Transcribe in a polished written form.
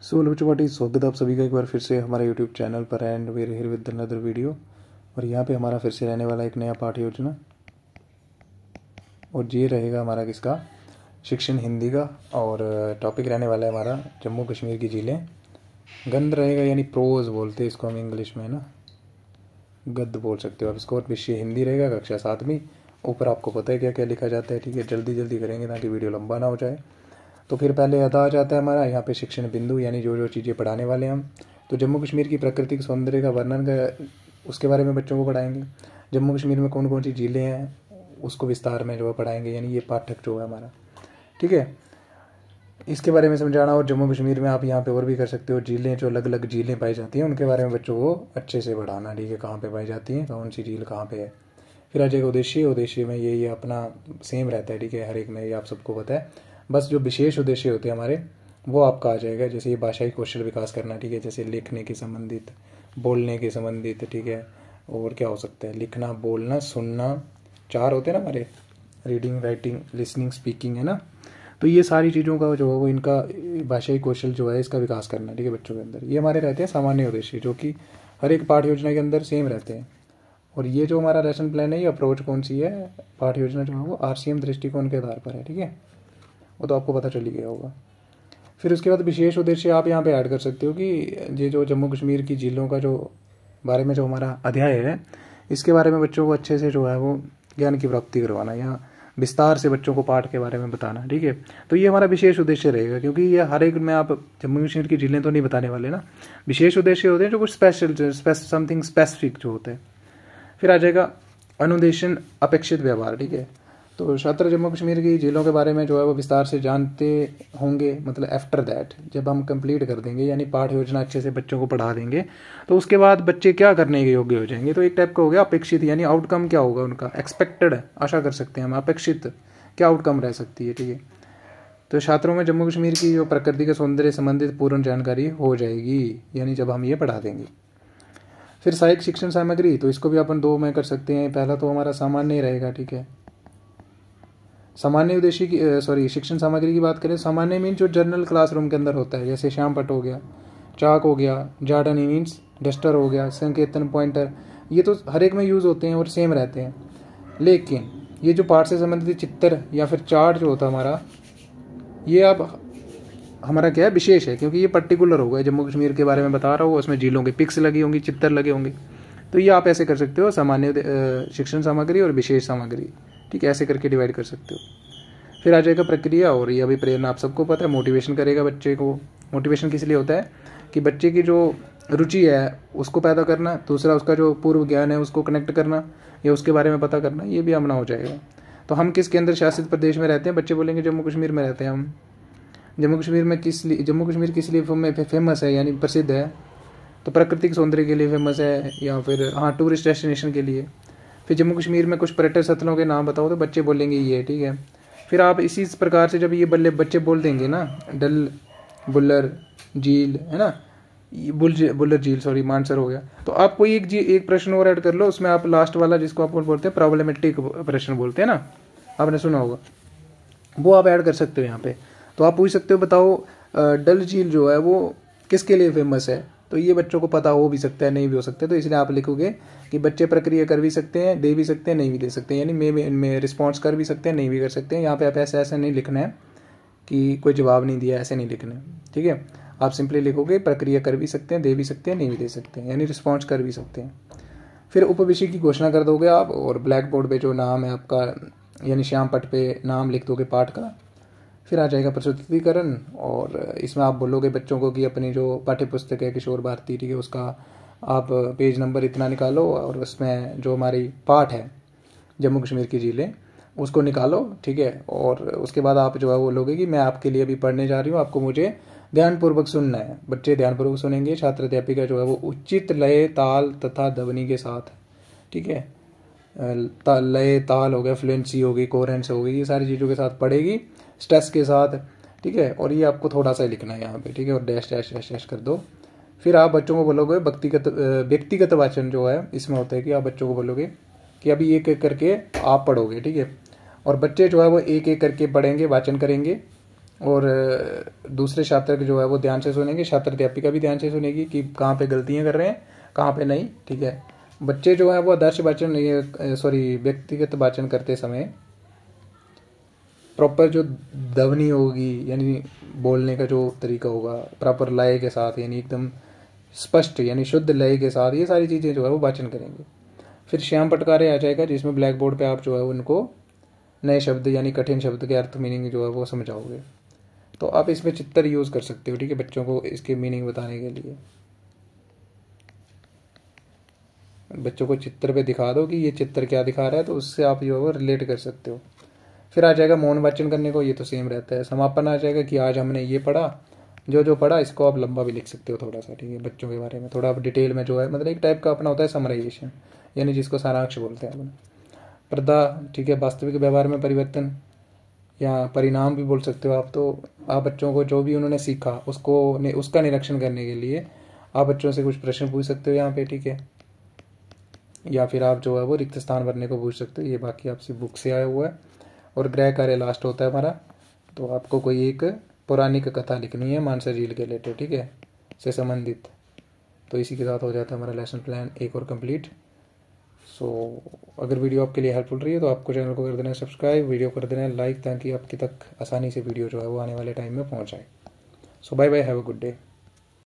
So hello बच्चों, स्वागत है आप सभी का एक बार फिर से हमारे यूट्यूब चैनल पर and we're here with another video. और यहाँ पे हमारा फिर से रहने वाला एक नया पाठ योजना, और ये रहेगा हमारा किसका, शिक्षण हिंदी का। और टॉपिक रहने वाला है हमारा जम्मू कश्मीर की झीलें। गंद रहेगा यानी प्रोज बोलते हैं इसको हम इंग्लिश में, है ना, गद्य बोल सकते हो आप इसको। और विषय हिंदी रहेगा, कक्षा 7वीं। ऊपर आपको पता है क्या क्या लिखा जाता है, ठीक है। जल्दी जल्दी करेंगे ताकि वीडियो लंबा ना हो जाए। तो फिर पहले अदा आ जाता है हमारा यहाँ पे शिक्षण बिंदु, यानी जो जो चीज़ें पढ़ाने वाले हैं हम। तो जम्मू कश्मीर की प्राकृतिक सौंदर्य का वर्णन का उसके बारे में बच्चों को पढ़ाएंगे। जम्मू कश्मीर में कौन कौन सी झीलें हैं उसको विस्तार में जो है पढ़ाएंगे, यानी ये पाठक जो है हमारा, ठीक है, इसके बारे में समझाना। और जम्मू कश्मीर में आप यहाँ पे और भी कर सकते हो, झीलें जो अलग अलग झीलें पाई जाती हैं उनके बारे में बच्चों को अच्छे से पढ़ाना, ठीक है। कहाँ पे पाई जाती हैं, कौन सी झील कहाँ पे है। फिर आ जाएगा उद्देश्य। उद्देश्य में ये अपना सेम रहता है, ठीक है, हर एक में, ये आप सबको पता है। बस जो विशेष उद्देश्य होते हैं हमारे वो आपका आ जाएगा, जैसे ये भाषाई कौशल विकास करना, ठीक है, जैसे लिखने के संबंधित, बोलने के संबंधित, ठीक है। और क्या हो सकता है, लिखना, बोलना, सुनना, 4 होते हैं ना हमारे, रीडिंग, राइटिंग, लिसनिंग, स्पीकिंग, है ना। तो ये सारी चीज़ों का जो है वो इनका भाषाई कौशल जो है इसका विकास करना, ठीक है, बच्चों के अंदर। ये हमारे रहते हैं सामान्य उद्देश्य, जो कि हर एक पाठ योजना के अंदर सेम रहते हैं। और ये जो हमारा लेसन प्लान है, ये अप्रोच कौन सी है, पाठ योजना जो है वो RCM दृष्टिकोण के आधार पर है, ठीक है, वो तो आपको पता चल ही गया होगा। फिर उसके बाद विशेष उद्देश्य आप यहाँ पे ऐड कर सकते हो कि ये जो जम्मू कश्मीर की झीलों का जो बारे में जो हमारा अध्याय है, इसके बारे में बच्चों को अच्छे से जो है वो ज्ञान की प्राप्ति करवाना, या विस्तार से बच्चों को पाठ के बारे में बताना, ठीक है। तो ये हमारा विशेष उद्देश्य रहेगा, क्योंकि ये हर एक में आप जम्मू कश्मीर की झीलें तो नहीं बताने वाले ना। विशेष उद्देश्य होते हैं जो कुछ स्पेशल समथिंग स्पेसिफिक जो होते हैं। फिर आ जाएगा अनुदेशन अपेक्षित व्यवहार, ठीक है। तो छात्र जम्मू कश्मीर की झीलों के बारे में जो है वो विस्तार से जानते होंगे, मतलब आफ्टर दैट जब हम कंप्लीट कर देंगे, यानी पाठ योजना अच्छे से बच्चों को पढ़ा देंगे, तो उसके बाद बच्चे क्या करने के योग्य हो जाएंगे। तो एक टाइप का हो गया अपेक्षित, यानी आउटकम क्या होगा उनका, एक्सपेक्टेड, आशा कर सकते हैं हम, अपेक्षित क्या आउटकम रह सकती है, ठीक है। तो छात्रों में जम्मू कश्मीर की जो प्रकृति के सौंदर्य संबंधित पूर्ण जानकारी हो जाएगी, यानी जब हम ये पढ़ा देंगे। फिर सहायक शिक्षण सामग्री, तो इसको भी अपन 2 में कर सकते हैं। पहला तो हमारा सामान्य रहेगा, ठीक है। सामान्य उद्देश्य की शिक्षण सामग्री की बात करें, सामान्य मीन्स जो जनरल क्लासरूम के अंदर होता है, जैसे श्याम पट हो गया, चाक हो गया, जार्डन मीन्स डस्टर हो गया, संकेतन, पॉइंटर, ये तो हर एक में यूज़ होते हैं और सेम रहते हैं। लेकिन ये जो पाठ से संबंधित चित्र या फिर चार्ट जो होता है हमारा, ये अब हमारा क्या है, विशेष है, क्योंकि ये पर्टिकुलर होगा, जम्मू कश्मीर के बारे में बता रहा हूँ, उसमें झीलों के पिक्स लगी होंगी, चित्र लगे होंगे। तो ये आप ऐसे कर सकते हो, सामान्य शिक्षण सामग्री और विशेष सामग्री, ठीक है, ऐसे करके डिवाइड कर सकते हो। फिर आ जाएगा प्रक्रिया, और ये अभी प्रेरणा आप सबको पता है, मोटिवेशन करेगा बच्चे को। मोटिवेशन किस लिए होता है कि बच्चे की जो रुचि है उसको पैदा करना, दूसरा उसका जो पूर्व ज्ञान है उसको कनेक्ट करना या उसके बारे में पता करना, ये भी अपना हो जाएगा। तो हम किस केंद्र शासित प्रदेश में रहते हैं, बच्चे बोलेंगे जम्मू कश्मीर में रहते हैं हम। जम्मू कश्मीर किस लिए फेमस है, यानी प्रसिद्ध है, तो प्राकृतिक सौंदर्य के लिए फेमस है, या फिर हाँ टूरिस्ट डेस्टिनेशन के लिए। फिर जम्मू कश्मीर में कुछ पर्यटन स्थलों के नाम बताओ, तो बच्चे बोलेंगे ये, ठीक है। फिर आप इसी प्रकार से जब ये बच्चे बोल देंगे ना, डल, बुल्लर झील, है ना, बुल्लर झील, सॉरी मानसर हो गया, तो आप कोई एक प्रश्न और ऐड कर लो उसमें, आप लास्ट वाला जिसको आप बोलते हैं प्रॉब्लमेटिक प्रश्न बोलते हैं ना, आपने सुना होगा, वो आप ऐड कर सकते हो यहाँ पे। तो आप पूछ सकते हो, बताओ डल झील जो है वो किसके लिए फेमस है। तो ये बच्चों को पता हो भी सकता है, नहीं भी हो सकता है, तो इसलिए आप लिखोगे कि बच्चे प्रक्रिया कर भी सकते हैं, दे भी सकते हैं, नहीं भी दे सकते हैं, यानी मैं रिस्पॉन्स कर भी सकते हैं, नहीं भी कर सकते हैं। यहाँ पे आप ऐसा नहीं लिखना है कि कोई जवाब नहीं दिया, ऐसे नहीं लिखना है, ठीक है। आप सिंपली लिखोगे प्रक्रिया कर भी सकते हैं, दे भी सकते हैं, नहीं भी दे सकते हैं, यानी रिस्पॉन्स कर भी सकते हैं। फिर उपविषय की घोषणा कर दोगे आप, और ब्लैक बोर्ड पे जो नाम है आपका, यानी श्याम पट पे नाम लिख दोगे पाठ का। फिर आ जाएगा प्रस्तुतिकरण, और इसमें आप बोलोगे बच्चों को कि अपनी जो पाठ्य पुस्तक है किशोर भारती, ठीक है, उसका आप पेज नंबर इतना निकालो, और उसमें जो हमारी पाठ है जम्मू कश्मीर की झीलें उसको निकालो, ठीक है। और उसके बाद आप जो है वो बोलोगे कि मैं आपके लिए अभी पढ़ने जा रही हूँ, आपको मुझे ध्यानपूर्वक सुनना है। बच्चे ध्यानपूर्वक सुनेंगे, छात्र अध्यापिका जो है वो उचित लय, ताल तथा ध्वनि के साथ, ठीक है, लय, ताल हो गया, फ्लुएंसी होगी, कोहेरेंस होगी, ये सारी चीज़ों के साथ पढ़ेगी, स्ट्रेस के साथ, ठीक है। और ये आपको थोड़ा सा लिखना है यहाँ पे, ठीक है, और डैश डैश डैश डैश कर दो। फिर आप बच्चों को बोलोगे व्यक्तिगत वाचन जो है इसमें होता है कि आप बच्चों को बोलोगे कि अभी एक एक करके आप पढ़ोगे, ठीक है, और बच्चे जो है वो एक एक करके पढ़ेंगे, वाचन करेंगे, और दूसरे छात्र जो है वो ध्यान से सुनेंगे, छात्र अध्यापिका भी ध्यान से सुनेगी कि कहाँ पे गलतियाँ कर रहे हैं, कहाँ पे नहीं। ठीक है, बच्चे जो है वो आदर्श वाचन व्यक्तिगत वाचन करते समय प्रॉपर जो ध्वनि होगी, यानी बोलने का जो तरीका होगा प्रॉपर लय के साथ, यानी एकदम स्पष्ट यानी शुद्ध लय के साथ, ये सारी चीज़ें जो है वो वाचन करेंगे। फिर श्याम पटकारे आ जाएगा, जिसमें ब्लैक बोर्ड पे आप जो है उनको नए शब्द यानी कठिन शब्द के अर्थ मीनिंग जो है वो समझाओगे। तो आप इसमें चित्र यूज़ कर सकते हो, ठीक है, बच्चों को इसके मीनिंग बताने के लिए। बच्चों को चित्र पे दिखा दो कि ये चित्र क्या दिखा रहा है, तो उससे आप जो है वो रिलेट कर सकते हो। फिर आ जाएगा मौन वाचन करने को, ये तो सेम रहता है। समापन आ जाएगा कि आज हमने ये पढ़ा, जो जो पढ़ा इसको आप लंबा भी लिख सकते हो थोड़ा सा, ठीक है, बच्चों के बारे में थोड़ा आप डिटेल में जो है, मतलब एक टाइप का अपना होता है समराइजेशन, यानी जिसको सारांश बोलते हैं अपन। पर्दा, ठीक है, वास्तविक व्यवहार में परिवर्तन या परिणाम भी बोल सकते हो आप। तो आप बच्चों को जो भी उन्होंने सीखा उसका निरीक्षण करने के लिए आप बच्चों से कुछ प्रश्न पूछ सकते हो यहाँ पे, ठीक है, या फिर आप जो है वो रिक्त स्थान भरने को पूछ सकते हो। ये बाकी आपसे बुक से आया हुआ है। और गृह कार्य लास्ट होता है हमारा, तो आपको कोई एक पौराणिक कथा लिखनी है मानसा झील के रिलेटेड, ठीक है, से संबंधित। तो इसी के साथ हो जाता है हमारा लेसन प्लान एक और कंप्लीट। सो अगर वीडियो आपके लिए हेल्पफुल रही है तो आपको चैनल को कर देना है सब्सक्राइब, वीडियो कर देना है लाइक, ताकि आपकी तक आसानी से वीडियो जो है वो आने वाले टाइम में पहुंच जाए। So bye bye, have a good day.